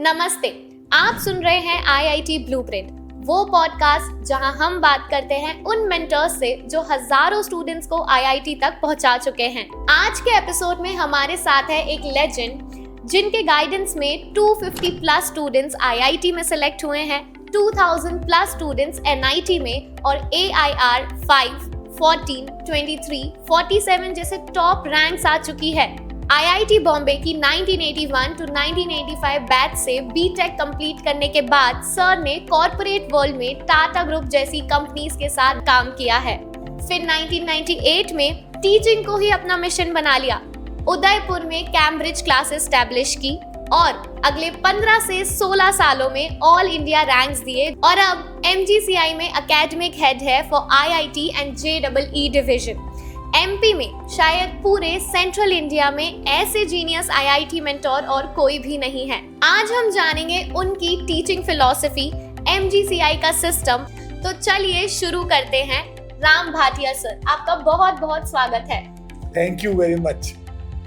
नमस्ते, आप सुन रहे हैं IIT ब्लूप्रिंट, वो पॉडकास्ट जहां हम बात करते हैं उन मेंटर्स से जो हजारों स्टूडेंट्स को IIT तक पहुंचा चुके हैं। आज के एपिसोड में हमारे साथ है एक लेजेंड जिनके गाइडेंस में 250 प्लस स्टूडेंट्स IIT में सिलेक्ट हुए हैं, 2000 प्लस स्टूडेंट्स NIT में और AIR 5, 14, 23, 47 जैसे टॉप रैंक्स आ चुकी है। IIT बॉम्बे की 1981 to 1985 बैच से बीटेक कंप्लीट करने के बाद सर ने कॉर्पोरेट वर्ल्ड में टाटा ग्रुप जैसी कंपनीज के साथ काम किया है। फिर 1998 में टीचिंग को ही अपना मिशन बना लिया, उदयपुर में कैम्ब्रिज क्लासेस एस्टैब्लिश की और अगले 15 से 16 सालों में ऑल इंडिया रैंक्स दिए और अब MGCI में एकेडमिक हेड है for IIT and JEE division. MP में शायद पूरे सेंट्रल इंडिया में ऐसे जीनियस IIT मेंटोर और कोई भी नहीं है। आज हम जानेंगे उनकी टीचिंग फिलॉसफी, MGCI का सिस्टम। तो चलिए शुरू करते हैं। राम भाटिया सर, आपका बहुत बहुत स्वागत है। Thank you very much.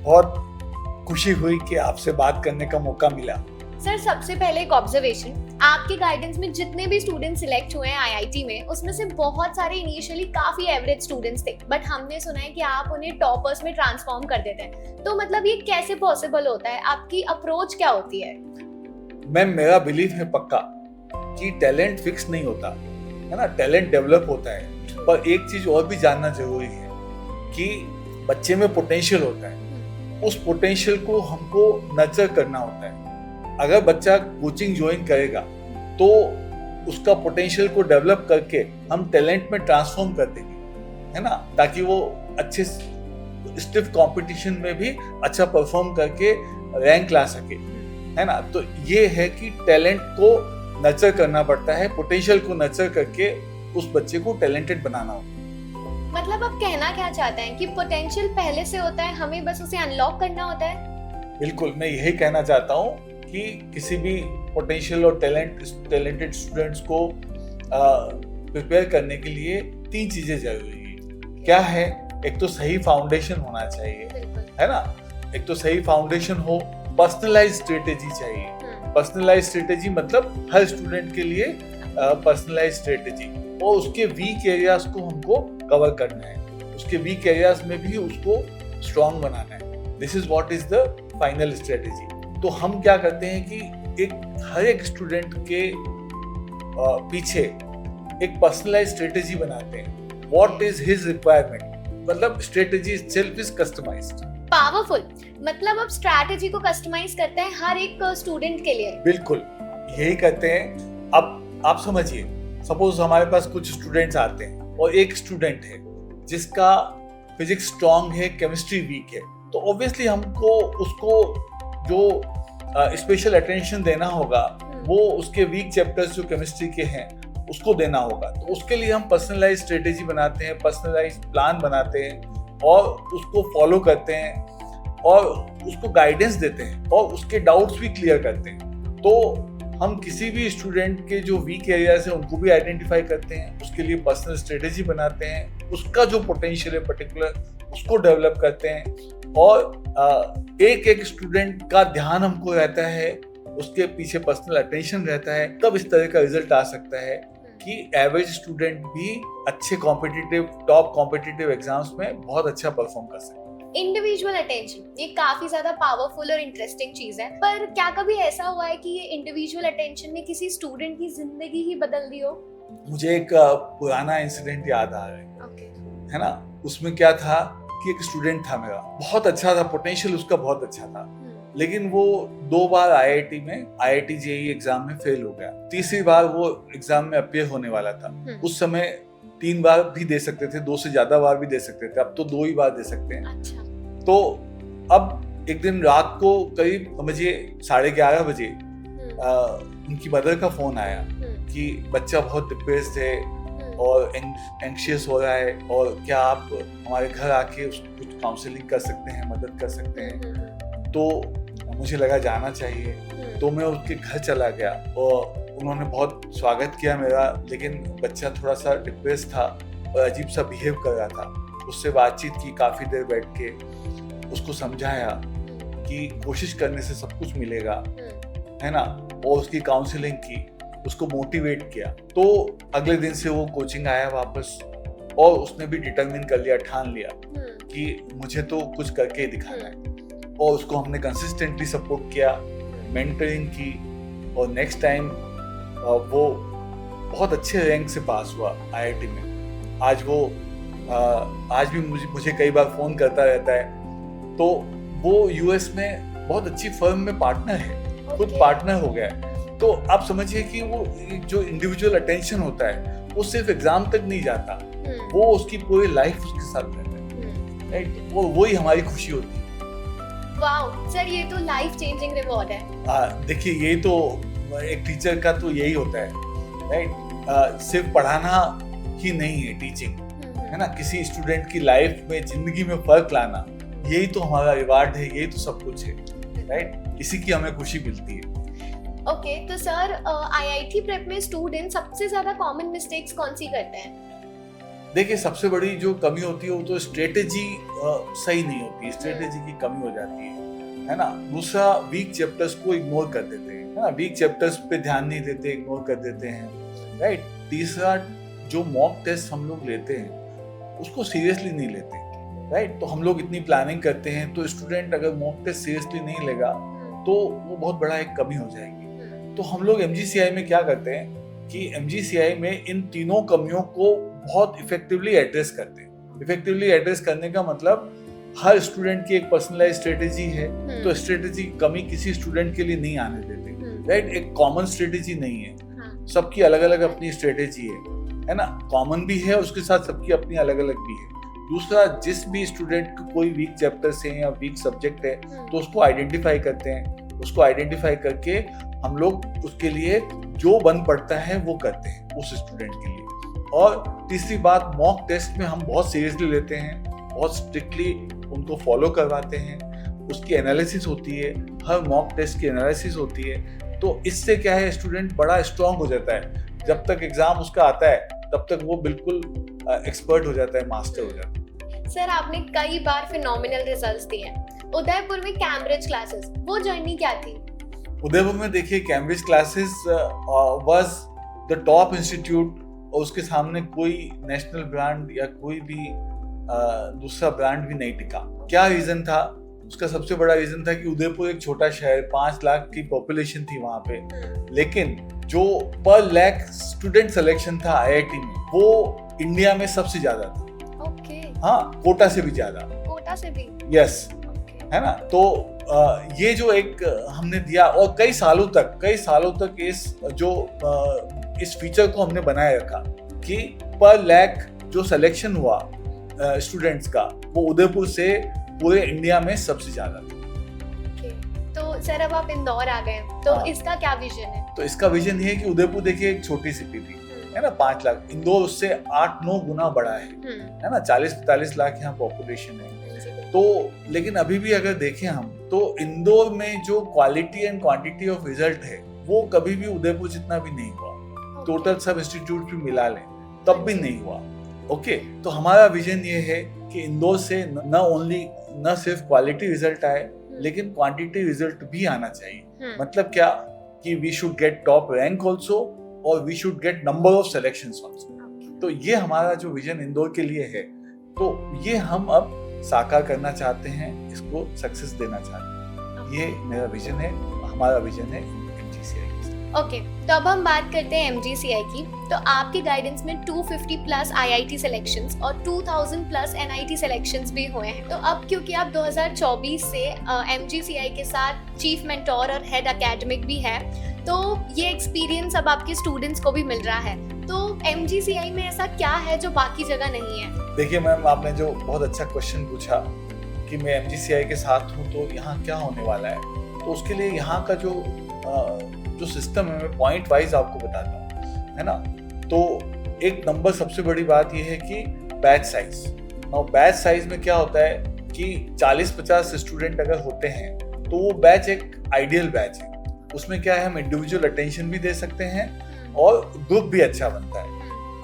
बहुत खुशी हुई कि आपसे बात करने का मौका मिला। सर, सबसे पहले एक ऑब्जर्वेशन, आपके गाइडेंस में जितने भी स्टूडेंट सिलेक्ट हुए हैं IIT में, उसमें से बहुत सारे इनिशियली काफी एवरेज स्टूडेंट्स थे, बट हमने सुना है कि आप उन्हें टॉपर्स में ट्रांसफॉर्म कर देते हैं। तो मतलब ये कैसे पॉसिबल होता है? आपकी अप्रोच क्या होती है? मेरा बिलीफ है पक्का कि टैलेंट फिक्स नहीं होता है ना, टैलेंट डेवलप होता है। पर एक चीज और भी जानना जरूरी है कि बच्चे में पोटेंशियल होता है, उस पोटेंशियल को हमको नर्चर करना होता है। अगर बच्चा कोचिंग ज्वाइन करेगा तो उसका पोटेंशियल को डेवलप करके हम टैलेंट में ट्रांसफॉर्म कर देंगे, है ना, ताकि वो अच्छे स्टिफ कंपटीशन में भी अच्छा परफॉर्म करके रैंक ला सके, है ना। तो ये है कि टैलेंट को नर्चर करना पड़ता है, पोटेंशियल को नर्चर करके उस बच्चे को टैलेंटेड बनाना होता है। मतलब आप कहना क्या चाहते हैं कि पोटेंशियल पहले से होता है, हमें बस उसे अनलॉक करना होता है? बिल्कुल, मैं यही कहना चाहता हूँ कि किसी भी पोटेंशियल और टैलेंटेड स्टूडेंट्स को प्रिपेयर करने के लिए 3 चीजें जरूरी है। क्या है? एक तो सही फाउंडेशन होना चाहिए, है ना। एक तो सही फाउंडेशन हो, पर्सनलाइज्ड स्ट्रेटेजी चाहिए। पर्सनलाइज्ड स्ट्रेटेजी मतलब हर स्टूडेंट के लिए पर्सनलाइज्ड स्ट्रेटेजी, और उसके वीक एरियाज को हमको कवर करना है, उसके वीक एरियाज में भी उसको स्ट्रॉन्ग बनाना है। This is what is the final strategy. तो हम क्या करते हैं कि हर एक स्टूडेंट के पीछे एक पर्सनलाइज्ड स्ट्रेटेजी बनाते हैं। व्हाट इज हिज रिक्वायरमेंट, मतलब strategy itself is customised. Powerful, मतलब आप स्ट्रैटेजी को कस्टमाइज करते हैं हर एक स्टूडेंट के लिए। बिल्कुल, यही करते हैं। अब आप समझिए, सपोज हमारे पास कुछ स्टूडेंट्स आते हैं और एक स्टूडेंट है जिसका फिजिक्स स्ट्रांग है, केमिस्ट्री वीक है, तो ऑब्वियसली हमको उसको जो स्पेशल अटेंशन देना होगा वो उसके वीक चैप्टर्स जो केमिस्ट्री के हैं उसको देना होगा। तो उसके लिए हम पर्सनलाइज्ड स्ट्रेटेजी बनाते हैं, पर्सनलाइज्ड प्लान बनाते हैं और उसको फॉलो करते हैं और उसको गाइडेंस देते हैं और उसके डाउट्स भी क्लियर करते हैं। तो हम किसी भी स्टूडेंट के जो वीक एरियाज हैं उनको भी आइडेंटिफाई करते हैं, उसके लिए पर्सनल स्ट्रेटेजी बनाते हैं, उसका जो पोटेंशियल है पर्टिकुलर उसको डेवलप करते हैं और एक एक स्टूडेंट का ध्यान हमको रहता है, उसके पीछे पर्सनल अटेंशन रहता है। तब इस तरह का रिजल्ट आ सकता है कि एवरेज स्टूडेंट भी अच्छे कॉम्पिटिटिव, टॉप कॉम्पिटिटिव एग्जाम्स में बहुत अच्छा परफॉर्म कर सकते हैं। इंडिविजुअल अटेंशन ये काफी ज्यादा पावरफुल और इंटरेस्टिंग चीज है, पर क्या कभी ऐसा हुआ है कि ये इंडिविजुअल अटेंशन ने किसी स्टूडेंट की जिंदगी ही बदल दी हो? मुझे एक पुराना इंसिडेंट याद आ रहा है, है ना। उसमें क्या था कि एक स्टूडेंट था मेरा, बहुत अच्छा था, पोटेंशियल उसका बहुत अच्छा था, लेकिन वो 2 बार IIT JEE एग्जाम में फेल हो गया। तीसरी बार वो एग्जाम में अपीयर होने वाला था। उस समय 3 बार भी दे सकते थे, 2 से ज्यादा बार भी दे सकते थे, अब तो 2 ही बार दे सकते हैं। अच्छा। तो अब एक दिन रात को करीब समझिए 11:30 बजे उनकी मदर का फोन आया कि बच्चा बहुत डिप्रेस्ड है और एंग्शियस हो रहा है, और क्या आप हमारे घर आके उसको कुछ काउंसलिंग कर सकते हैं, मदद कर सकते हैं। तो मुझे लगा जाना चाहिए, तो मैं उसके घर चला गया और उन्होंने बहुत स्वागत किया मेरा, लेकिन बच्चा थोड़ा सा डिप्रेस था और अजीब सा बिहेव कर रहा था। उससे बातचीत की काफ़ी देर बैठ के, उसको समझाया कि कोशिश करने से सब कुछ मिलेगा, है ना, और उसकी काउंसलिंग की, उसको मोटिवेट किया, तो अगले दिन से वो कोचिंग आया वापस, और उसने भी डिटरमिन कर लिया, ठान लिया कि मुझे तो कुछ करके ही दिखाना है, और उसको हमने कंसिस्टेंटली सपोर्ट किया, मेंटरिंग की, और नेक्स्ट टाइम वो बहुत अच्छे रैंक से पास हुआ आईआईटी में। आज भी मुझे कई बार फोन करता रहता है। तो वो यूएस में बहुत अच्छी फर्म में पार्टनर है, खुद पार्टनर हो गया है। तो आप समझिए कि वो जो इंडिविजुअल अटेंशन होता है वो सिर्फ एग्जाम तक नहीं जाता, वो उसकी पूरी लाइफ उसके साथ रहता है, राइट? वही हमारी खुशी होती है। वाओ सर, ये तो लाइफ चेंजिंग रिवॉर्ड है। देखिए, ये तो एक टीचर का तो यही होता है, राइट? सिर्फ पढ़ाना ही नहीं है टीचिंग, है ना, किसी स्टूडेंट की लाइफ में, जिंदगी में फर्क लाना, यही तो हमारा रिवार्ड है, यही तो सब कुछ है, राइट? इसी की हमें खुशी मिलती है। ओके, तो सर आईआईटी प्रेप में स्टूडेंट सबसे ज्यादा कॉमन मिस्टेक्स कौन सी करते हैं? देखिए, सबसे बड़ी जो कमी होती है वो तो स्ट्रेटेजी सही नहीं होती, स्ट्रेटेजी की कमी हो जाती है ना। दूसरा, वीक चैप्टर्स को इग्नोर कर देते हैं, है ना, वीक चैप्टर्स पे ध्यान नहीं देते, इग्नोर कर देते हैं, राइट? तीसरा, जो मॉक टेस्ट हम लोग लेते हैं उसको सीरियसली नहीं लेते, राइट? तो हम लोग इतनी प्लानिंग करते हैं, तो स्टूडेंट अगर मॉक टेस्ट सीरियसली नहीं लेगा तो वो बहुत बड़ा एक कमी हो जाएगी। तो हम लोग एमजीसीआई में क्या करते हैं कि एमजीसीआई में इन तीनों कमियों को बहुत इफेक्टिवली एड्रेस करते हैं। इफेक्टिवली एड्रेस करने का मतलब, हर स्टूडेंट की एक पर्सनलाइज स्ट्रेटेजी है, तो स्ट्रेटेजी की कमी किसी स्टूडेंट के लिए नहीं आने देते, राइट? एक कॉमन स्ट्रेटेजी नहीं है, सबकी अलग अलग अपनी स्ट्रेटेजी है ना, कॉमन भी है, उसके साथ सबकी अपनी अलग अलग भी है। दूसरा, जिस भी स्टूडेंट को कोई वीक चैप्टर है या वीक सब्जेक्ट है, तो उसको आइडेंटिफाई करते हैं, उसको आइडेंटिफाई करके हम लोग उसके लिए जो बन पड़ता है वो करते हैं उस स्टूडेंट के लिए। और तीसरी बात, मॉक टेस्ट में हम बहुत सीरियसली लेते हैं, बहुत स्ट्रिक्टली उनको फॉलो करवाते हैं, उसकी एनालिसिस होती है, हर मॉक टेस्ट की एनालिसिस होती है। तो इससे क्या है, स्टूडेंट बड़ा स्ट्रांग हो जाता है, जब तक एग्जाम उसका आता है तब तक वो बिल्कुल एक्सपर्ट हो जाता है, मास्टर हो जाता है। सर, आपने कई बार फिनोमिनल रिजल्ट्स दिए हैं। उदयपुर में कैम्ब्रिज क्लासेस, वो जर्नी क्या थी? उदयपुर में देखिए, Cambridge classes was the top institute, और उसके सामने कोई नेशनल ब्रांड या कोई भी दूसरा ब्रांड भी नहीं टिका। क्या रीजन था? उसका सबसे बड़ा रीजन था कि उदयपुर एक छोटा शहर, 5 लाख की पॉपुलेशन थी वहां पे, लेकिन जो पर लाख स्टूडेंट सिलेक्शन था आईआईटी में, वो इंडिया में सबसे ज्यादा था। ओके। हाँ, कोटा से भी ज्यादा। कोटा से भी? यस, है ना। तो ये जो एक हमने दिया, और कई सालों तक इस फीचर को हमने बनाए रखा कि पर लाख जो सिलेक्शन हुआ स्टूडेंट्स का, वो उदयपुर से पूरे इंडिया में सबसे ज्यादा था। तो सर, अब आप इंदौर आ गए, तो इसका क्या विजन है? तो इसका विजन ये है कि उदयपुर देखिए एक छोटी सिटी थी, है ना, 5 लाख, इंदौर उससे 8-9 गुना बड़ा है ना, 40-45 लाख यहाँ पॉपुलेशन है। तो लेकिन अभी भी अगर देखें हम, तो इंदौर में जो quality and quantity of result है वो कभी भी उदयपुर जितना भी नहीं हुआ। टोटल सब इंस्टीट्यूट भी मिला लें तब भी नहीं हुआ। ओके, तो हमारा विजन ये है कि इंदौर से न सिर्फ क्वालिटी रिजल्ट आए, लेकिन क्वांटिटी रिजल्ट भी आना चाहिए। मतलब क्या, कि we should get top rank also, और we should get number of selections also. तो ये हमारा जो विजन इंदौर के लिए है, तो ये हम अब साकार करना चाहते हैं, इसको सक्सेस देना चाहते हैं। ये मेरा विजन है, हमारा विजन है एमजीसीआई की। ओके, तो अब हम बात करते हैं एमजीसीआई की। तो आपके गाइडेंस में 250 प्लस आईआईटी सिलेक्शंस और 2000 प्लस एनआईटी सिलेक्शंस भी हुए हैं। तो अब क्योंकि आप 2024 से एमजीसीआई के साथ चीफ मेंटोर और हेड एकेडमिक भी है, तो ये एक्सपीरियंस अब आपके स्टूडेंट्स को भी मिल रहा है। तो एमजीसीआई में ऐसा क्या है जो बाकी जगह नहीं है? देखिए मैम, आपने जो बहुत अच्छा क्वेश्चन पूछा कि मैं एमजीसीआई के साथ हूँ तो यहाँ क्या होने वाला है, तो उसके लिए यहाँ का जो सिस्टम है, मैं पॉइंट वाइज आपको बताता हूँ, है ना। तो एक नंबर सबसे बड़ी बात यह है कि बैच साइज। और बैच साइज में क्या होता है कि 40-50 स्टूडेंट अगर होते हैं तो वो बैच एक आइडियल बैच है। उसमें क्या है, हम इंडिविजुअल अटेंशन भी दे सकते हैं और ग्रुप भी अच्छा बनता है।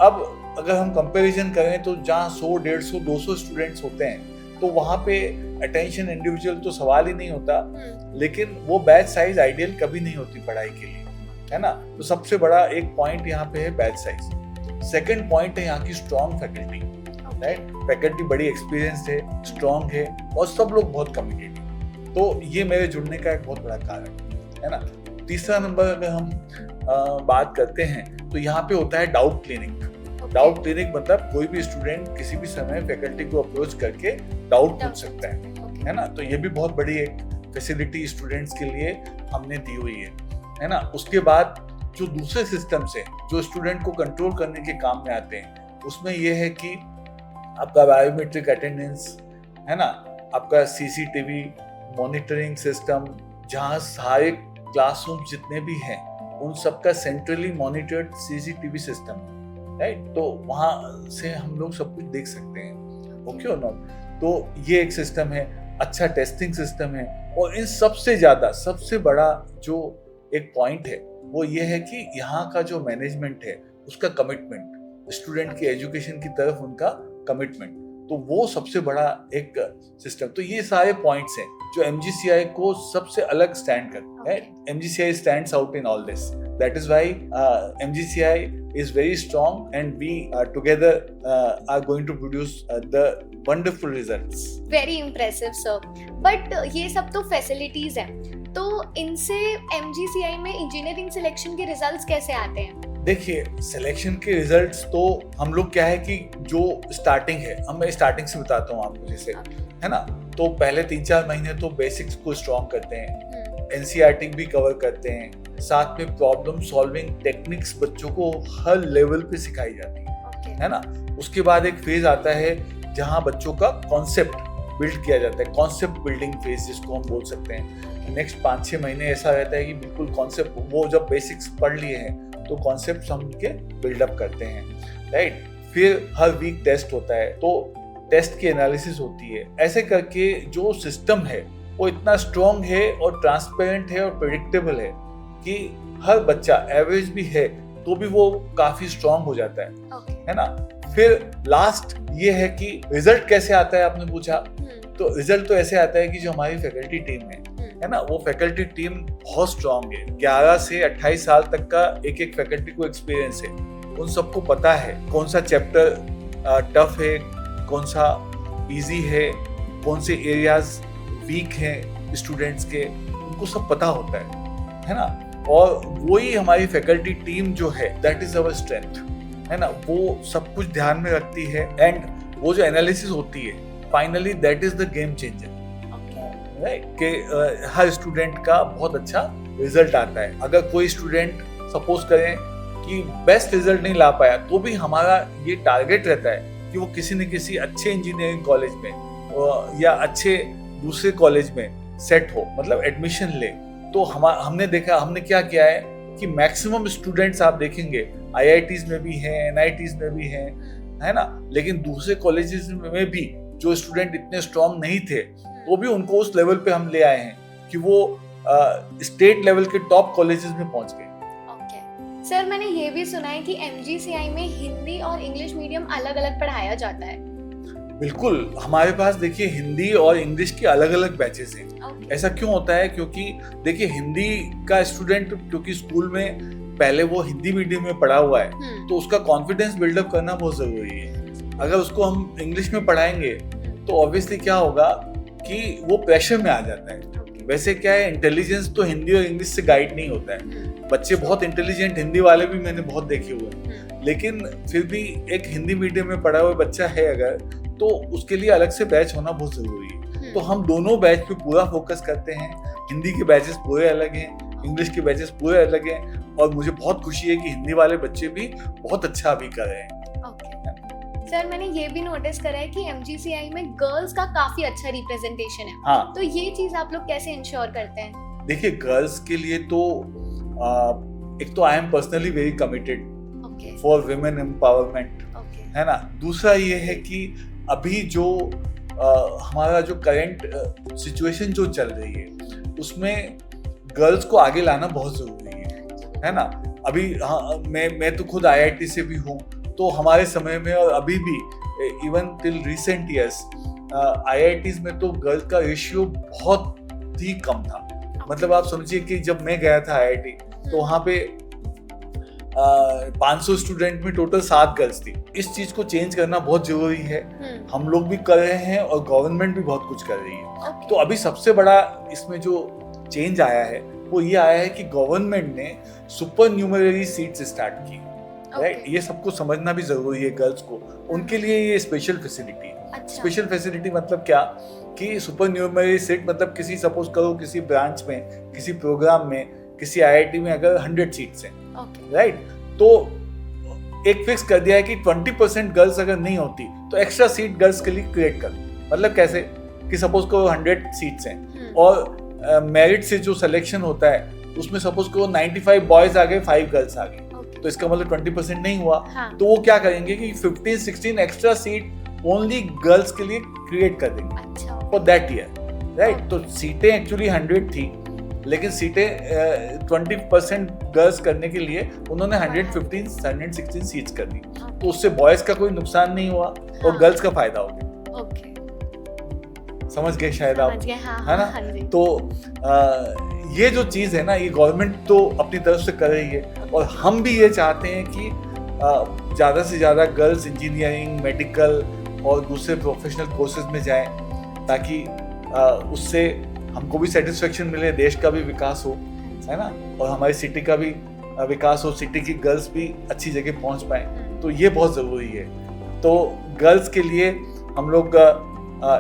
अब अगर हम कंपैरिजन करें तो जहाँ 100, 150, 200 स्टूडेंट्स होते हैं, तो वहाँ पे अटेंशन इंडिविजुअल तो सवाल ही नहीं होता, लेकिन वो बैच साइज आइडियल कभी नहीं होती पढ़ाई के लिए, है ना। तो सबसे बड़ा एक पॉइंट यहाँ पे है बैच साइज। सेकंड पॉइंट है यहाँ की स्ट्रॉन्ग फैकल्टी, राइट। फैकल्टी बड़ी एक्सपीरियंस्ड है, स्ट्रॉन्ग है और सब लोग बहुत कमिटेड है। तो ये मेरे जुड़ने का एक बहुत बड़ा कारण है ना। तीसरा नंबर अगर हम बात करते हैं तो यहाँ पे होता है डाउट क्लिनिक। डाउट क्लिनिक मतलब कोई भी स्टूडेंट किसी भी समय फैकल्टी को अप्रोच करके डाउट पूछ सकता है ना। तो ये भी बहुत बड़ी एक फैसिलिटी स्टूडेंट्स के लिए हमने दी हुई है ना। उसके बाद जो दूसरे सिस्टम्स हैं जो स्टूडेंट को कंट्रोल करने के काम में आते हैं, उसमें ये है कि आपका बायोमेट्रिक अटेंडेंस है ना, आपका सीसीटीवी मॉनिटरिंग सिस्टम, जहाँ सारे क्लासरूम जितने भी हैं उन सबका centrally monitored CCTV system, right. तो वहाँ से हम लोग सब कुछ देख सकते हैं, ओके और नॉट। तो ये एक सिस्टम है, अच्छा टेस्टिंग सिस्टम है। और इन सबसे ज़्यादा सबसे बड़ा जो एक पॉइंट है वो ये है कि यहाँ का जो मैनेजमेंट है उसका कमिटमेंट, स्टूडेंट की एजुकेशन की तरफ उनका कमिटमेंट, तो वो सबसे बड़ा एक सिस्टम। तो ये सारे पॉइंट्स हैं जो MGCI को सबसे अलग स्टैंड करते हैं। MGCI stands out in all this. That is why MGCI is very strong and we together are going to produce the wonderful results. Very impressive, sir. But ये सब तो फैसिलिटीज हैं, तो इनसे MGCI में इंजीनियरिंग सिलेक्शन के results कैसे आते हैं? देखिए, सिलेक्शन के रिजल्ट्स तो हम लोग क्या है कि जो स्टार्टिंग है, हम मैं स्टार्टिंग से बताता हूँ आपको, जैसे है ना। तो पहले 3-4 महीने तो बेसिक्स को स्ट्रॉन्ग करते हैं, NCERT भी कवर करते हैं, साथ में प्रॉब्लम सॉल्विंग टेक्निक्स बच्चों को हर लेवल पे सिखाई जाती है ना। उसके बाद एक फेज आता है जहाँ बच्चों का कॉन्सेप्ट बिल्ड किया जाता है, कॉन्सेप्ट बिल्डिंग फेज जिसको हम बोल सकते हैं। नेक्स्ट 5-6 महीने ऐसा रहता है कि बिल्कुल कॉन्सेप्ट, वो जब बेसिक्स पढ़ लिए हैं तो कॉन्सेप्ट हम उनके बिल्डअप करते हैं, राइट। फिर हर वीक टेस्ट होता है, तो टेस्ट की एनालिसिस होती है। ऐसे करके जो सिस्टम है वो इतना स्ट्रॉन्ग है और ट्रांसपेरेंट है और प्रेडिक्टेबल है कि हर बच्चा एवरेज भी है तो भी वो काफी स्ट्रॉन्ग हो जाता है ना। फिर लास्ट ये है कि रिजल्ट कैसे आता है, आपने पूछा। तो रिजल्ट तो ऐसे आता है कि जो हमारी फैकल्टी टीम है ना, वो फैकल्टी टीम बहुत स्ट्रॉन्ग है। 11 से 28 साल तक का एक फैकल्टी को एक्सपीरियंस है। उन सबको पता है कौन सा चैप्टर टफ है, कौन सा इजी है, कौन से एरियाज वीक हैं स्टूडेंट्स के, उनको सब पता होता है ना। और वही हमारी फैकल्टी टीम जो है, दैट इज अवर स्ट्रेंथ, है ना। वो सब कुछ ध्यान में रखती है एंड वो जो एनालिसिस होती है finally that is the game changer, right. कि हर स्टूडेंट का बहुत अच्छा रिजल्ट आता है। अगर कोई स्टूडेंट सपोज करें कि बेस्ट रिजल्ट नहीं ला पाया, तो भी हमारा ये टारगेट रहता है कि वो किसी न किसी अच्छे इंजीनियरिंग कॉलेज में या अच्छे दूसरे कॉलेज में सेट हो, मतलब एडमिशन ले। तो हमने क्या किया है कि मैक्सिमम स्टूडेंट्स आप देखेंगे IITs में भी हैं, NITs में भी हैं, है ना। लेकिन दूसरे कॉलेजेस में भी जो स्टूडेंट इतने स्ट्रॉन्ग नहीं थे, तो भी उनको उस लेवल पे हम ले आए हैं कि वो स्टेट लेवल के टॉप कॉलेजेस में पहुंच गए। सर, मैंने ये भी सुना है कि MGCI में हिंदी और इंग्लिश मीडियम अलग अलग पढ़ाया जाता है। बिल्कुल, हमारे पास देखिए हिंदी और इंग्लिश के अलग अलग बैचेस हैं। ऐसा क्यों होता है? क्योंकि देखिए हिंदी का स्टूडेंट क्योंकि स्कूल में पहले वो हिंदी मीडियम में पढ़ा हुआ है, तो उसका कॉन्फिडेंस बिल्डअप करना बहुत जरूरी है। अगर उसको हम इंग्लिश में पढ़ाएंगे तो ऑब्वियसली क्या होगा कि वो प्रेशर में आ जाता है। वैसे क्या है, इंटेलिजेंस तो हिंदी और इंग्लिश से गाइड नहीं होता है। बच्चे बहुत इंटेलिजेंट हिंदी वाले भी मैंने बहुत देखे हुए हैं, लेकिन फिर भी एक हिंदी मीडियम में पढ़ा हुआ बच्चा है अगर, तो उसके लिए अलग से बैच होना बहुत जरूरी है। तो हम दोनों बैच पे पूरा फोकस करते हैं। हिंदी के बैचेस पूरे अलग हैं, इंग्लिश के बैचेस पूरे अलग हैं, और मुझे बहुत खुशी है कि हिंदी वाले बच्चे भी बहुत अच्छा अभी कर रहे हैं। सर, मैंने ये भी नोटिस करा है कि MGCI में गर्ल्स का काफी अच्छा रिप्रेजेंटेशन है। हाँ, तो ये चीज आप लोग कैसे इंश्योर करते हैं? देखिए, गर्ल्स के लिए तो एक तो I am personally very committed for women empowerment, है ना। दूसरा ये है कि अभी जो हमारा जो करंट सिचुएशन जो चल रही है उसमें गर्ल्स को आगे लाना बहुत जरूरी है ना। अभी मैं तो खुद IIT से भी हूँ, तो हमारे समय में और अभी भी even till recent years IITs में तो गर्ल्स का रेशियो बहुत ही कम था। मतलब आप समझिए कि जब मैं गया था IIT तो वहाँ पे 500 स्टूडेंट में टोटल 7 गर्ल्स थी। इस चीज को चेंज करना बहुत जरूरी है। हम लोग भी कर रहे हैं और गवर्नमेंट भी बहुत कुछ कर रही है। तो अभी सबसे बड़ा इसमें जो चेंज आया है वो ये आया है कि गवर्नमेंट ने सुपर न्यूमररी सीट्स स्टार्ट की, राइट। ये सबको समझना भी जरूरी है गर्ल्स को, उनके लिए ये स्पेशल फैसिलिटी। स्पेशल फैसिलिटी मतलब क्या कि सुपर न्यूमररी सीट मतलब किसी सपोज करो किसी ब्रांच में, किसी प्रोग्राम में, किसी IIT में अगर 100 सीट्स हैं, राइट, तो एक फिक्स कर दिया है कि 20% गर्ल्स अगर नहीं होती तो एक्स्ट्रा सीट गर्ल्स के लिए क्रिएट कर। मतलब कैसे कि सपोज करो 100 सीट्स हैं और मेरिट से जो सिलेक्शन होता है उसमें सपोज करो 95 बॉयज आ गए, 5 गर्ल्स आ गई, तो इसका मतलब 20% नहीं हुआ। तो वो क्या करेंगे कि 15-16 एक्स्ट्रा सीट ओनली गर्ल्स के लिए क्रिएट कर देंगे फॉर दैट ईयर, राइट। तो सीटें एक्चुअली 100 थी लेकिन सीटें 20% गर्ल्स करने के लिए उन्होंने 116 सीट्स कर दी। तो उससे बॉयज का कोई नुकसान नहीं हुआ और गर्ल्स का फायदा हो गया। समझ गए शायद आप, है ना। तो ये जो चीज है ना, ये गवर्नमेंट तो अपनी तरफ से कर रही है और हम भी ये चाहते हैं कि ज्यादा से ज्यादा गर्ल्स इंजीनियरिंग, मेडिकल और दूसरे प्रोफेशनल कोर्सेज में जाएं ताकि उससे हमको भी सेटिस्फेक्शन मिले, देश का भी विकास हो, है ना, और हमारी सिटी का भी विकास हो, सिटी की गर्ल्स भी अच्छी जगह पहुंच पाए। तो ये बहुत ज़रूरी है। तो गर्ल्स के लिए हम लोग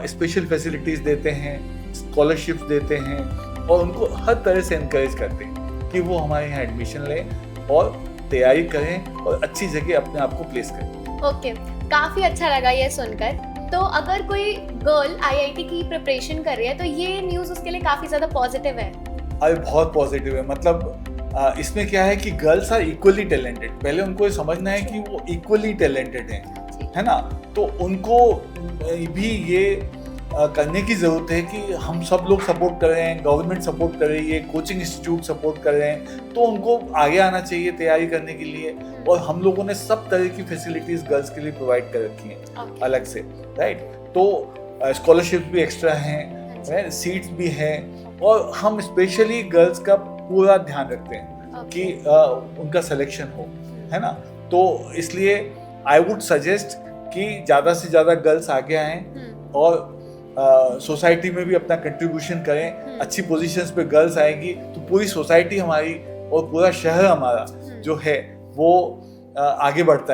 स्पेशल फैसिलिटीज़ देते हैं, स्कॉलरशिप्स देते हैं और उनको हर तरह से इनकरेज करते हैं कि वो हमारे यहाँ एडमिशन लें और तैयारी करें और अच्छी जगह अपने आप को प्लेस करें। ओके, काफ़ी अच्छा लगा ये सुनकर। तो अगर कोई गर्ल IIT की प्रिपरेशन कर रही है तो ये न्यूज़ उसके लिए काफ़ी ज़्यादा पॉजिटिव है। अरे बहुत पॉजिटिव है। मतलब इसमें क्या है कि गर्ल्स आर इक्वली टैलेंटेड। पहले उनको ये समझना है कि वो इक्वली टैलेंटेड हैं, है ना। तो उनको भी ये करने की ज़रूरत है कि हम सब लोग सपोर्ट कर रहे हैं, गवर्नमेंट सपोर्ट कर रही है, कोचिंग इंस्टीट्यूट सपोर्ट कर रहे हैं, तो उनको आगे आना चाहिए तैयारी करने के लिए। और हम लोगों ने सब तरह की फैसिलिटीज़ गर्ल्स के लिए प्रोवाइड कर रखी हैं अलग से, राइट। तो स्कॉलरशिप भी एक्स्ट्रा हैं, सीट्स भी हैं और हम स्पेशली गर्ल्स का पूरा ध्यान रखते हैं कि उनका सिलेक्शन हो, है ना। तो इसलिए आई वुड सजेस्ट कि ज़्यादा से ज़्यादा गर्ल्स आगे आएँ और सोसाइटी में भी अपना कंट्रीब्यूशन करें। अच्छी पोजीशंस पे गर्ल्स आएंगी तो पूरी सोसाइटी हमारी और पूरा शहर हमारा जो है वो आगे बढ़ता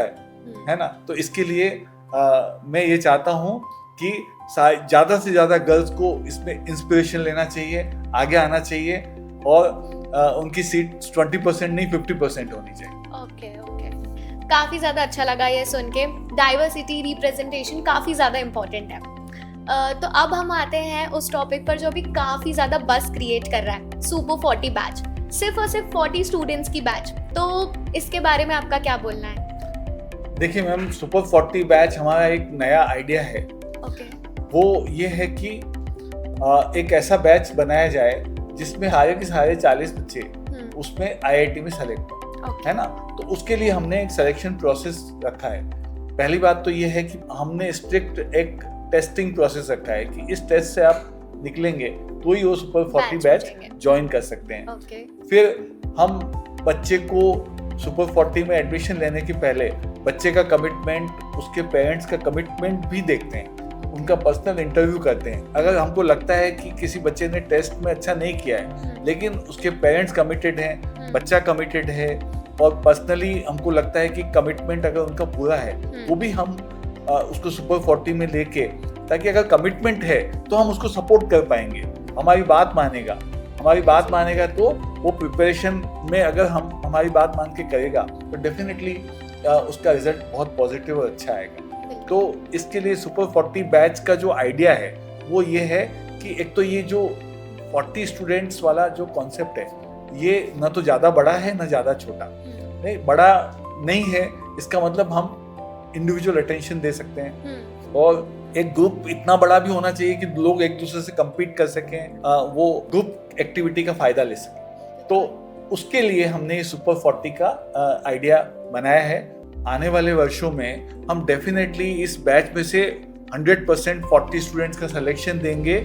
है ना। तो इसके लिए मैं ये चाहता हूँ कि ज़्यादा से ज़्यादा गर्ल्स को इसमें इंस्पिरेशन लेना चाहिए, आगे आना चाहिए और उनकी सीट 20% नहीं 50% होनी चाहिए। ओके, काफ़ी ज़्यादा अच्छा लगा ये सुन के। डाइवर्सिटी, रिप्रेजेंटेशन काफ़ी ज़्यादा इम्पोर्टेंट है। तो अब हम आते हैं उस टॉपिक पर जो अभी काफ़ी ज़्यादा बस क्रिएट कर रहा है, सुपर 40 बैच। सिर्फ और सिर्फ 40 स्टूडेंट्स की बैच। तो इसके बारे में आपका क्या बोलना है? देखिए मैम, सुपर 40 बैच हमारा एक नया आइडिया है। वो ये है कि एक ऐसा बैच बनाया जाए जिसमें सारे के सारे 40 बच्चे उसमें IIT में सेलेक्ट हो, है ना। तो उसके लिए हमने एक सिलेक्शन प्रोसेस रखा है। पहली बात तो ये है कि हमने स्ट्रिक्ट एक टेस्टिंग प्रोसेस रखा है कि इस टेस्ट से आप निकलेंगे तो ही वो सुपर 40 बैच ज्वाइन कर सकते हैं। फिर हम बच्चे को सुपर 40 में एडमिशन लेने के पहले बच्चे का कमिटमेंट, उसके पेरेंट्स का कमिटमेंट भी देखते हैं, उनका पर्सनल इंटरव्यू करते हैं। अगर हमको लगता है कि किसी बच्चे ने टेस्ट में अच्छा नहीं किया है लेकिन उसके पेरेंट्स कमिटेड हैं, बच्चा कमिटेड है और पर्सनली हमको लगता है कि कमिटमेंट अगर उनका पूरा है, वो भी हम उसको सुपर 40 में लेके, ताकि अगर कमिटमेंट है तो हम उसको सपोर्ट कर पाएंगे, हमारी बात मानेगा तो वो प्रिपरेशन में अगर हम हमारी बात मान के करेगा तो डेफिनेटली उसका रिजल्ट बहुत पॉजिटिव और अच्छा आएगा। तो इसके लिए सुपर 40 बैच का जो आइडिया है वो ये है कि एक तो ये जो 40 स्टूडेंट्स वाला जो कॉन्सेप्ट है ये न तो ज़्यादा बड़ा है न ज़्यादा छोटा। नहीं, बड़ा नहीं है इसका मतलब हम इंडिविजुअल अटेंशन दे सकते हैं और एक ग्रुप इतना बड़ा भी होना चाहिए कि लोग एक दूसरे से compete कर सकें, वो ग्रुप एक्टिविटी का फायदा ले सकें। तो उसके लिए हमने ये सुपर 40 का आइडिया बनाया है। आने वाले वर्षों में हम डेफिनेटली इस बैच में से 100% 40 स्टूडेंट्स का सिलेक्शन देंगे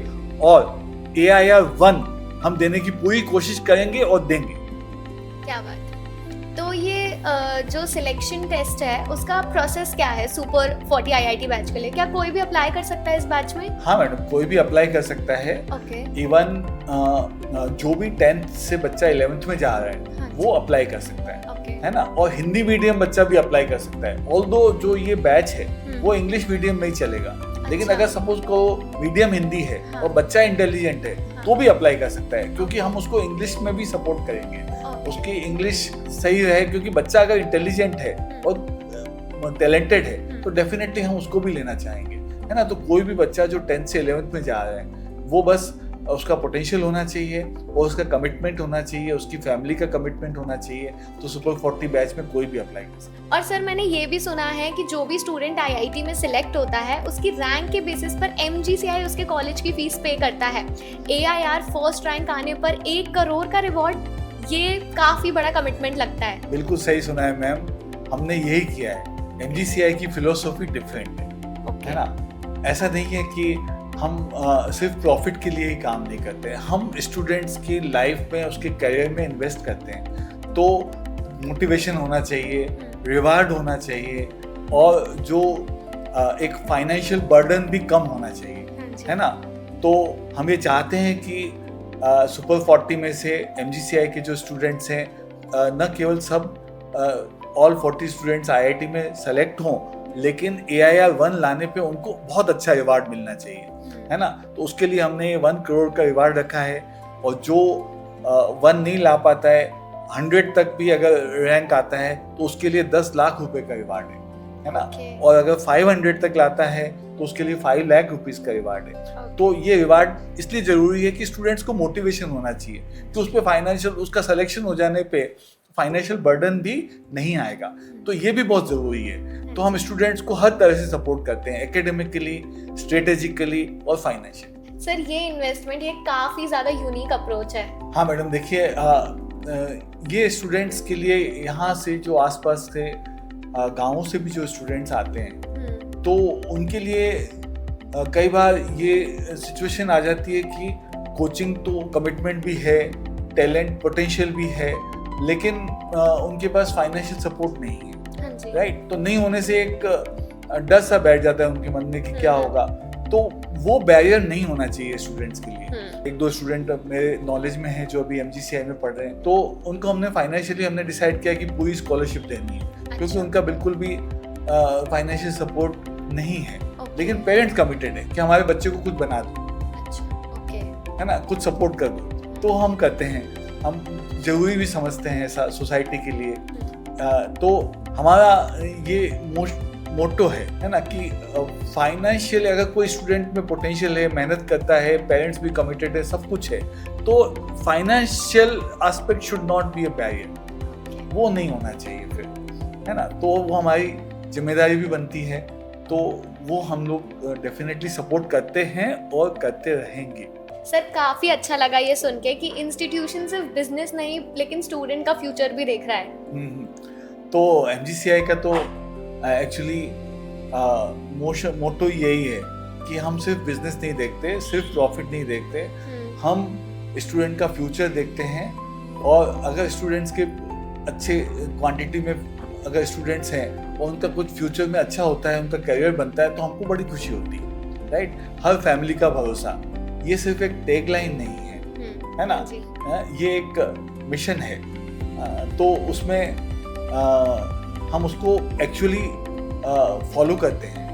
और AIR 1 हम देने की पूरी कोशिश करेंगे और देंगे। क्या बात है। तो ये जो सिलेक्शन टेस्ट है उसका प्रोसेस क्या है सुपर 40 IIT बैच के लिए? क्या कोई भी अप्लाई कर सकता है इस बैच में? हाँ मैडम, कोई भी अप्लाई कर सकता है। ओके। इवन जो भी 10th से बच्चा 11th में जा रहा है हाँ वो अप्लाई कर सकता है, ओके। है ना। और हिंदी मीडियम बच्चा भी अप्लाई कर सकता है। ऑल्दो जो ये बैच है वो इंग्लिश मीडियम में ही चलेगा, लेकिन अगर सपोज को मीडियम हिंदी है और बच्चा इंटेलिजेंट है तो भी अप्लाई कर सकता है, क्योंकि हम उसको इंग्लिश में भी सपोर्ट करेंगे। उसकी इंग्लिश सही रहे, क्योंकि बच्चा अगर इंटेलिजेंट है और टैलेंटेड है तो डेफिनेटली हम उसको भी लेना चाहेंगे, है ना। तो कोई भी बच्चा जो 10th से 11th में जा रहा है वो बस उसका पोटेंशियल होना चाहिए और उसका कमिटमेंट होना चाहिए, उसकी फैमिली का कमिटमेंट होना चाहिए, तो सुपर 40 बैच में कोई भी अप्लाई कर सकता है। और सर मैंने ये भी सुना है कि जो भी स्टूडेंट IIT में सिलेक्ट होता है उसकी रैंक के बेसिस पर MGCI उसके कॉलेज की फीस पे करता है। AIR फर्स्ट रैंक आने पर 1 करोड़ का रिवॉर्ड, ये काफी बड़ा कमिटमेंट लगता है। बिल्कुल सही सुना है मैम, हमने यही किया है। MGCI की फिलोसॉफी डिफरेंट है ना। ऐसा नहीं है कि हम सिर्फ प्रॉफिट के लिए ही काम नहीं करते हैं, हम स्टूडेंट्स की लाइफ में उसके करियर में इन्वेस्ट करते हैं। तो मोटिवेशन होना चाहिए, रिवार्ड होना चाहिए और जो एक फाइनेंशियल बर्डन भी कम होना चाहिए, है ना। तो हम ये चाहते हैं कि सुपर 40 में से MGCI के जो स्टूडेंट्स हैं न केवल सब ऑल 40 स्टूडेंट्स IIT में सेलेक्ट हों, लेकिन AIR 1 लाने पे उनको बहुत अच्छा रिवार्ड मिलना चाहिए, है ना। तो उसके लिए हमने 1 करोड़ का रिवार्ड रखा है। और जो 1 नहीं ला पाता है, 100 तक भी अगर रैंक आता है तो उसके लिए 10 लाख रुपए का रिवार्ड है ना। और अगर 500 तक लाता है तो उसके लिए 5 लाख रुपीस का रिवार्ड है। तो ये रिवार्ड इसलिए जरूरी है कि स्टूडेंट्स को मोटिवेशन होना चाहिए कि उस पर फाइनेंशियल, उसका सिलेक्शन हो जाने पे फाइनेंशियल बर्डन भी नहीं आएगा। तो ये भी बहुत जरूरी है। तो हम स्टूडेंट्स को हर तरह से सपोर्ट करते हैं, एकेडमिकली, स्ट्रेटेजिकली और फाइनेंशियली। सर ये इन्वेस्टमेंट ये काफी ज्यादा यूनिक अप्रोच है। हाँ मैडम, देखिए ये स्टूडेंट्स के लिए यहाँ से जो आसपास से गाँवों से भी जो स्टूडेंट्स आते हैं तो उनके लिए कई बार ये सिचुएशन आ जाती है कि कोचिंग तो कमिटमेंट भी है, टैलेंट पोटेंशियल भी है, लेकिन उनके पास फाइनेंशियल सपोर्ट नहीं है, राइट। तो नहीं होने से एक डर सा बैठ जाता है उनके मन में कि क्या होगा। तो वो बैरियर नहीं होना चाहिए स्टूडेंट्स के लिए। 1-2 स्टूडेंट मेरे नॉलेज में हैं जो अभी MGCI में पढ़ रहे हैं, तो उनको हमने फाइनेंशियली हमने डिसाइड किया कि पूरी स्कॉलरशिप देनी है, क्योंकि उनका बिल्कुल भी फाइनेंशियल सपोर्ट नहीं है, लेकिन पेरेंट्स कमिटेड है कि हमारे बच्चे को कुछ बना दो, है ना, कुछ सपोर्ट कर दो। तो हम करते हैं, हम जरूरी भी समझते हैं ऐसा सोसाइटी के लिए। तो हमारा ये मोटो है ना, कि फाइनेंशियल अगर कोई स्टूडेंट में पोटेंशियल है, मेहनत करता है, पेरेंट्स भी कमिटेड है, सब कुछ है, तो financial aspect should not be a barrier, वो नहीं होना चाहिए फिर, है ना। तो वो हमारी जिम्मेदारी भी बनती है, तो वो हम लोग डेफिनेटली सपोर्ट करते हैं और करते रहेंगे। सर काफी अच्छा लगा ये सुन के कि इंस्टीट्यूशन सिर्फ बिजनेस नहीं लेकिन स्टूडेंट का फ्यूचर भी देख रहा है। तो MGCI का तो एक्चुअली मोटो यही है कि हम सिर्फ बिजनेस नहीं देखते, सिर्फ प्रॉफिट नहीं देखते, हम स्टूडेंट का फ्यूचर देखते हैं। और अगर स्टूडेंट्स के अच्छे क्वांटिटी में अगर स्टूडेंट्स हैं और उनका कुछ फ्यूचर में अच्छा होता है, उनका करियर बनता है, तो हमको बड़ी खुशी होती है, राइट। हर फैमिली का भरोसा, ये सिर्फ एक टैगलाइन नहीं है ना, ये एक मिशन है। तो उसमें हम उसको एक्चुअली फॉलो करते हैं,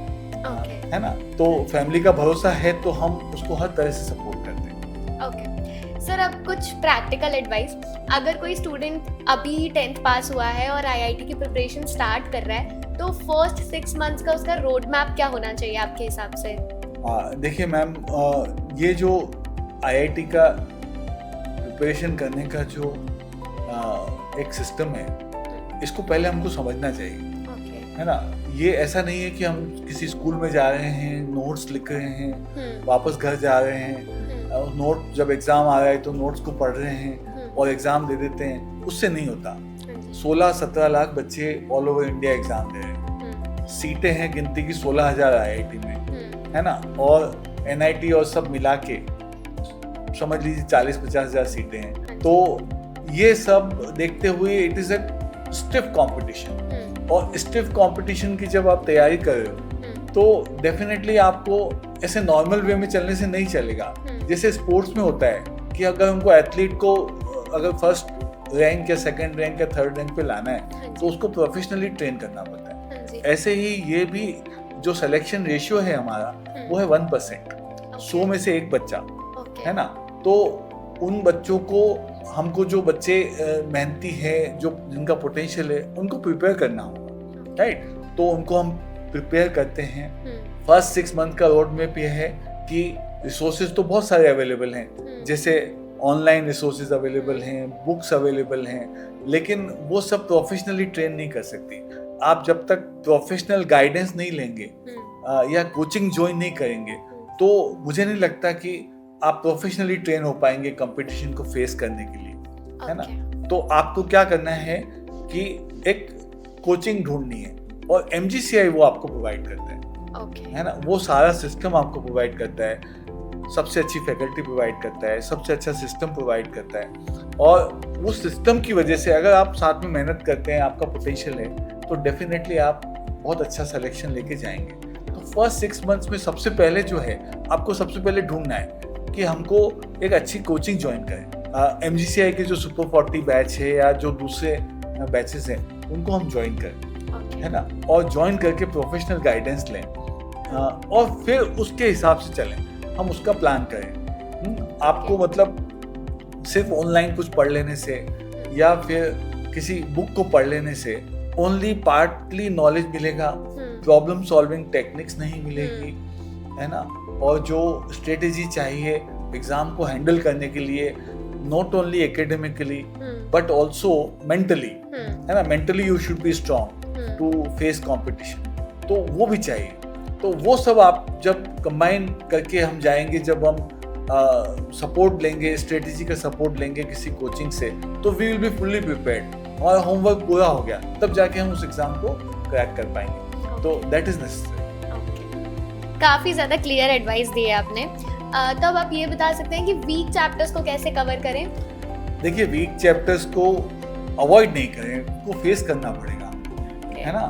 है ना। तो फैमिली का भरोसा है तो हम उसको हर तरह से सपोर्ट करते हैं। सर अब कुछ प्रैक्टिकल एडवाइस, अगर कोई स्टूडेंट अभी 10th पास हुआ है और IIT की प्रिपरेशन स्टार्ट कर रहा है, तो फर्स्ट 6 मंथ्स का उसका रोड मैप क्या होना चाहिए आपके हिसाब से? देखिए मैम, ये जो IIT का प्रिपरेशन करने का जो एक सिस्टम है, इसको पहले हमको समझना चाहिए, है ना। ये ऐसा नहीं है कि हम किसी स्कूल में जा रहे हैं, नोट्स लिख रहे हैं, वापस घर जा रहे हैं, नोट जब एग्जाम आ रहा है तो नोट्स को पढ़ रहे हैं और एग्जाम दे देते हैं, उससे नहीं होता। 16-17 लाख बच्चे ऑल ओवर इंडिया एग्जाम दे रहे हैं, सीटें हैं गिनती की 16,000 IIT में, है ना, और NIT और सब मिला के समझ लीजिए 40-50 हज़ार सीटें हैं। तो ये सब देखते हुए it is a stiff competition, और स्टिफ कंपटीशन की जब आप तैयारी कर रहे हो तो डेफिनेटली आपको ऐसे नॉर्मल वे में चलने से नहीं चलेगा। जैसे स्पोर्ट्स में होता है कि अगर हमको एथलीट को अगर फर्स्ट रैंक या सेकंड रैंक या थर्ड रैंक पे लाना है तो उसको प्रोफेशनली ट्रेन करना पड़ता है। ऐसे ही ये भी जो सिलेक्शन रेशियो है हमारा वो है 1%, 100 में से एक बच्चा, है ना। तो उन बच्चों को हमको जो बच्चे मेहनती हैं, जो जिनका पोटेंशियल है, उनको प्रिपेयर करना होगा, राइट। तो उनको हम प्रिपेयर करते हैं। फर्स्ट 6 मंथ का रोड मैप ये है कि रिसोर्सेज तो बहुत सारे अवेलेबल हैं, जैसे ऑनलाइन रिसोर्सेज अवेलेबल हैं, बुक्स अवेलेबल हैं, लेकिन वो सब प्रोफेशनली ट्रेन नहीं कर सकती। आप जब तक प्रोफेशनल गाइडेंस नहीं लेंगे या कोचिंग ज्वाइन नहीं करेंगे तो मुझे नहीं लगता कि आप प्रोफेशनली ट्रेन हो पाएंगे कंपटीशन को फेस करने के लिए, है ना। तो आपको क्या करना है कि एक कोचिंग ढूंढनी है, और MGCI वो आपको प्रोवाइड करता है, है ना। वो सारा सिस्टम आपको प्रोवाइड करता है, सबसे अच्छी फैकल्टी प्रोवाइड करता है, सबसे अच्छा सिस्टम प्रोवाइड करता है, और उस सिस्टम की वजह से अगर आप साथ में मेहनत करते हैं, आपका पोटेंशियल है, तो डेफिनेटली आप बहुत अच्छा सिलेक्शन लेके जाएंगे। तो फर्स्ट 6 मंथ्स में सबसे पहले जो है आपको सबसे पहले ढूंढना है कि हमको एक अच्छी कोचिंग ज्वाइन करें। MGCI के जो सुपर 40 बैच है या जो दूसरे बैचेस हैं उनको हम ज्वाइन करें, है ना, और ज्वाइन करके प्रोफेशनल गाइडेंस लें, और फिर उसके हिसाब से चलें, हम उसका प्लान करें। आपको मतलब सिर्फ ऑनलाइन कुछ पढ़ लेने से या फिर किसी बुक को पढ़ लेने से ओनली पार्टली नॉलेज मिलेगा, प्रॉब्लम सॉल्विंग टेक्निक्स नहीं मिलेगी, है ना। और जो स्ट्रेटेजी चाहिए एग्जाम को हैंडल करने के लिए, not only academically but also mentally, है ना, mentally you should be strong to face competition, तो वो भी चाहिए। तो वो सब आप जब कंबाइन करके हम जाएंगे, जब हम सपोर्ट लेंगे, स्ट्रेटेजी का सपोर्ट लेंगे किसी कोचिंग से, तो we will be fully prepared, हमारा होमवर्क पूरा हो गया, तब जाके हम उस एग्जाम को क्रैक कर पाएंगे। तो दैट इज नेसेसरी। काफी ज्यादा क्लियर एडवाइस दी है आपने। तो अब आप ये बता सकते हैं कि वीक चैप्टर्स को कैसे कवर करें? देखिए, वीक चैप्टर्स को अवॉइड नहीं करें, उनको फेस करना पड़ेगा, है ना।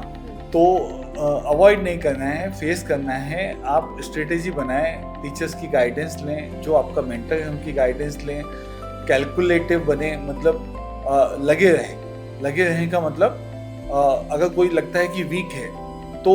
तो अवॉइड नहीं करना है, फेस करना है। आप स्ट्रेटेजी बनाएं, टीचर्स की गाइडेंस लें, जो आपका मेंटर है उनकी गाइडेंस लें, कैलकुलेटिव बने, मतलब लगे रहें का मतलब अगर कोई लगता है कि वीक है तो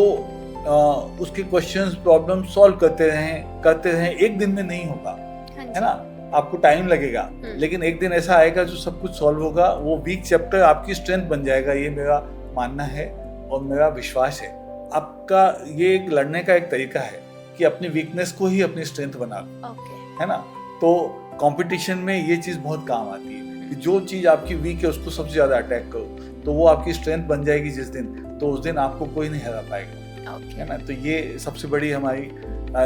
उसके क्वेश्चंस, प्रॉब्लम सॉल्व करते रहें। एक दिन में नहीं होगा, है ना, आपको टाइम लगेगा, लेकिन एक दिन ऐसा आएगा जो सब कुछ सॉल्व होगा। वो वीक चैप्टर आपकी स्ट्रेंथ बन जाएगा, ये मेरा मानना है और मेरा विश्वास है। आपका ये एक लड़ने का एक तरीका है कि अपनी वीकनेस को ही अपनी स्ट्रेंथ बना लो, है ना। तो कंपटीशन में ये चीज बहुत काम आती है कि जो चीज आपकी वीक है उसको सबसे ज्यादा अटैक करो, तो वो आपकी स्ट्रेंथ बन जाएगी जिस दिन, तो उस दिन आपको कोई नहीं हरा पाएगा, है ना। तो ये सबसे बड़ी हमारी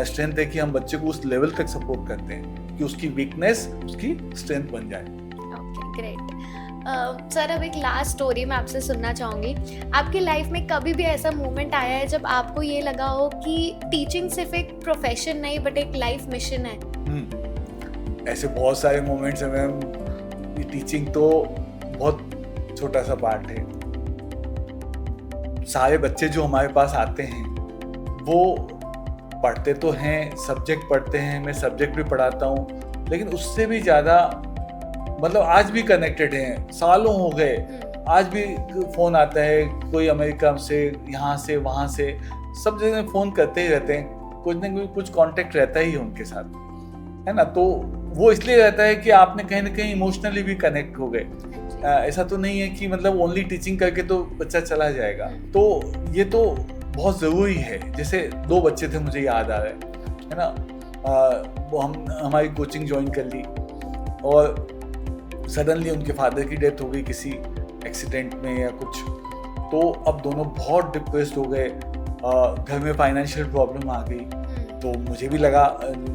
स्ट्रेंथ है कि हम बच्चे को उस लेवल तक सपोर्ट करते हैं कि उसकी वीकनेस उसकी स्ट्रेंथ बन जाए। ग्रेट सर, अब एक लास्ट स्टोरी मैं आपसे सुनना चाहूँगी। आपकी लाइफ में कभी भी ऐसा मोमेंट आया है जब आपको ये लगा हो कि टीचिंग सिर्फ एक प्रोफेशन नहीं बट एक लाइफ मिशन है? ऐसे बहुत सारे मोमेंट्स हैं मैम। ये टीचिंग तो बहुत छोटा सा पार्ट है। सारे बच्चे जो हमारे पास आते हैं वो पढ़ते तो हैं, सब्जेक्ट पढ़ते हैं, मैं सब्जेक्ट भी पढ़ाता हूँ, लेकिन उससे भी ज़्यादा मतलब आज भी कनेक्टेड हैं। सालों हो गए, आज भी फ़ोन आता है, कोई अमेरिका से, यहाँ से, वहाँ से, सब जगह फ़ोन करते ही रहते हैं, कुछ न कुछ कांटेक्ट रहता ही है उनके साथ, है ना। तो वो इसलिए रहता है कि आपने कहीं ना कहीं इमोशनली भी कनेक्ट हो गए। ऐसा तो नहीं है कि मतलब ओनली टीचिंग करके तो बच्चा चला जाएगा। तो ये तो बहुत ज़रूरी है। जैसे 2 बच्चे थे, मुझे याद आ रहा है ना, वो हमारी कोचिंग ज्वाइन कर ली और सडनली उनके फादर की डेथ हो गई किसी एक्सीडेंट में या कुछ। तो अब दोनों बहुत डिप्रेस्ड हो गए, घर में फाइनेंशियल प्रॉब्लम आ गई। तो मुझे भी लगा,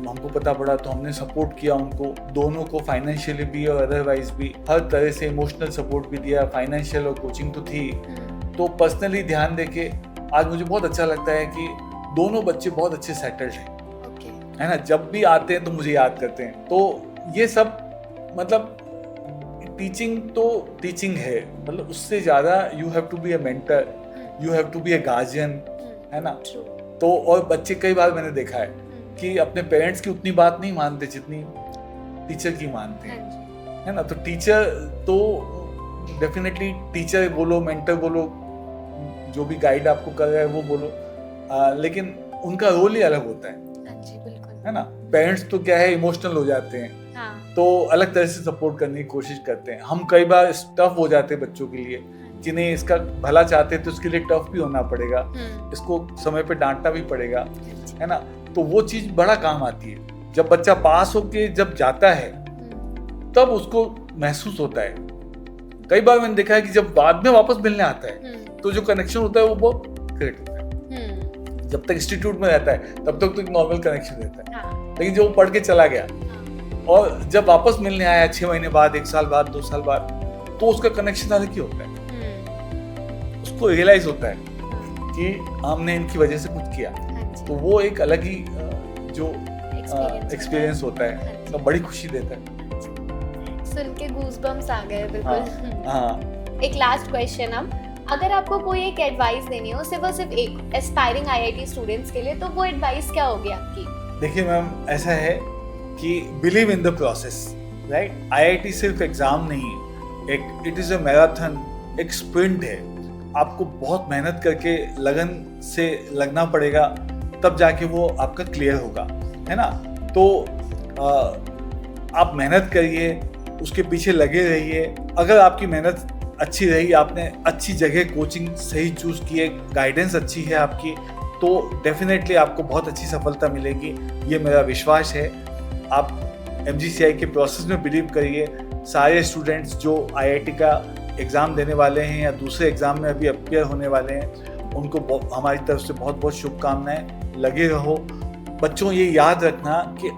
हमको पता पड़ा तो हमने सपोर्ट किया उनको, दोनों को फाइनेंशियली भी और अदरवाइज भी, हर तरह से इमोशनल सपोर्ट भी दिया। फाइनेंशियल और कोचिंग तो थी, तो पर्सनली ध्यान देके आज मुझे बहुत अच्छा लगता है कि दोनों बच्चे बहुत अच्छे सेटल्ड हैं। है ना, जब भी आते हैं तो मुझे याद करते हैं। तो ये सब मतलब टीचिंग तो टीचिंग है, मतलब उससे ज़्यादा you have to be a mentor, you have to be a guardian, है ना। तो और बच्चे कई बार मैंने देखा है कि अपने पेरेंट्स की उतनी बात नहीं मानते जितनी टीचर की मानते हैं, है ना। तो टीचर तो डेफिनेटली टीचर बोलो, मेंटर बोलो, जो भी गाइड आपको कर रहा है वो बोलो, लेकिन उनका रोल ही अलग होता है, है ना। पेरेंट्स तो क्या है, इमोशनल हो जाते हैं, तो अलग तरह से सपोर्ट करने की कोशिश करते हैं। हम कई बार टफ हो जाते हैं बच्चों के लिए, जिन्हें इसका भला चाहते हैं तो उसके लिए टफ भी होना पड़ेगा, इसको समय पे डांटना भी पड़ेगा, है ना। तो वो चीज बड़ा काम आती है। जब बच्चा पास होके जब जाता है तब उसको महसूस होता है। कई बार मैंने देखा है कि जब बाद में वापस मिलने आता है तो जो कनेक्शन होता है वो बहुत ग्रेट होता है। जब तक इंस्टीट्यूट में रहता है तब तक तो एक नॉर्मल कनेक्शन रहता है, लेकिन जो वो पढ़ के चला गया और जब वापस मिलने आया 6 महीने बाद, 1 साल बाद, 2 साल बाद, तो उसका कनेक्शन अलग ही होता है। उसको रियलाइज होता है कि हमने इनकी वजह से कुछ किया, तो वो एक अलग ही जो एक्सपीरियंस होता है, तो बड़ी खुशी देता है। सुन के गूज़बम्स आ गए बिल्कुल। एक लास्ट क्वेश्चन, अब अगर आपको कोई एक एडवाइस देनी हो सिर्फ और सिर्फ एक एस्पायरिंग आईआईटी स्टूडेंट्स के लिए, तो वो एडवाइस क्या होगी आपकी? देखिए मैम, ऐसा है कि believe in the process, right. IIT सिर्फ एग्जाम नहीं है, एक इट इज अ मैराथन, एक स्प्रिंट है। आपको बहुत मेहनत करके लगन से लगना पड़ेगा, तब जाके वो आपका क्लियर होगा, है ना। तो आप मेहनत करिए, उसके पीछे लगे रहिए। अगर आपकी मेहनत अच्छी रही, आपने अच्छी जगह कोचिंग सही चूज की है, गाइडेंस अच्छी है आपकी, तो डेफिनेटली आपको बहुत अच्छी सफलता मिलेगी, ये मेरा विश्वास है। आप MGCI के प्रोसेस में बिलीव करिए। सारे स्टूडेंट्स जो IIT का एग्ज़ाम देने वाले हैं या दूसरे एग्ज़ाम में अभी अपीयर होने वाले हैं, उनको हमारी तरफ से बहुत बहुत शुभकामनाएं। लगे रहो। बच्चों, ये याद रखना कि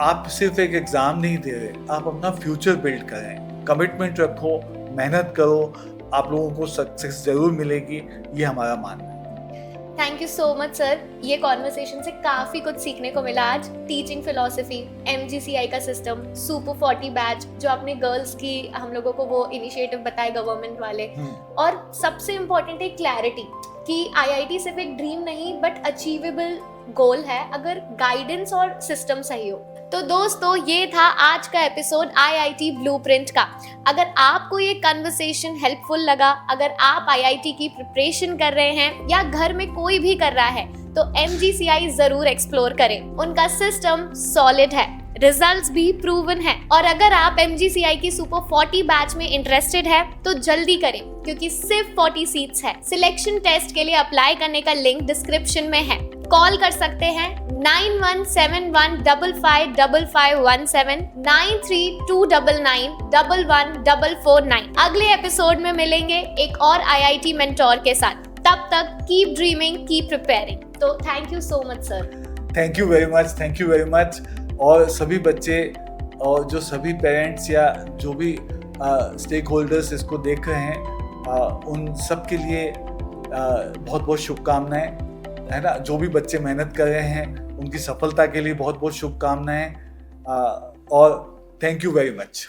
आप सिर्फ एक एग्ज़ाम नहीं दे रहे, आप अपना फ्यूचर बिल्ड कर रहे हैं। कमिटमेंट रखो, मेहनत करो, आप लोगों को सक्सेस ज़रूर मिलेगी, ये हमारा मानना है। Thank you so much sir, ये कॉन्वर्सेशन से काफ़ी कुछ सीखने को मिला आज। टीचिंग फिलॉसफी, MGCI का सिस्टम, सुपर 40 बैच जो आपने गर्ल्स की हम लोगों को वो इनिशिएटिव बताए गवर्नमेंट वाले, और सबसे इम्पोर्टेंट है क्लैरिटी कि IIT सिर्फ एक ड्रीम नहीं बट अचीवेबल गोल है अगर गाइडेंस और सिस्टम सही हो। तो दोस्तों, ये था आज का एपिसोड IIT ब्लूप्रिंट का। अगर आपको ये कन्वर्सेशन हेल्पफुल लगा, अगर आप IIT की प्रिपरेशन कर रहे हैं या घर में कोई भी कर रहा है, तो MGCI जरूर एक्सप्लोर करें। उनका सिस्टम सॉलिड है, रिजल्ट्स भी प्रूवन है, और अगर आप MGCI की सुपर 40 बैच में इंटरेस्टेड है तो जल्दी करें, क्योंकि सिर्फ 40 सीट्स है। सिलेक्शन टेस्ट के लिए अप्लाई करने का लिंक डिस्क्रिप्शन में है। कॉल कर सकते हैं 9171555517 9329991149। अगले एपिसोड में मिलेंगे एक और IIT मेंटोर के साथ। तब तक कीप ड्रीमिंग, कीप प्रिपेयरिंग। तो thank you so much sir. Thank you very much. और सभी बच्चे और जो सभी पेरेंट्स या जो भी स्टेक होल्डर्स इसको देख रहे हैं, उन सब के लिए बहुत बहुत शुभकामनाएं, है ना। जो भी बच्चे मेहनत कर रहे हैं उनकी सफलता के लिए बहुत बहुत शुभकामनाएं, और थैंक यू वेरी मच।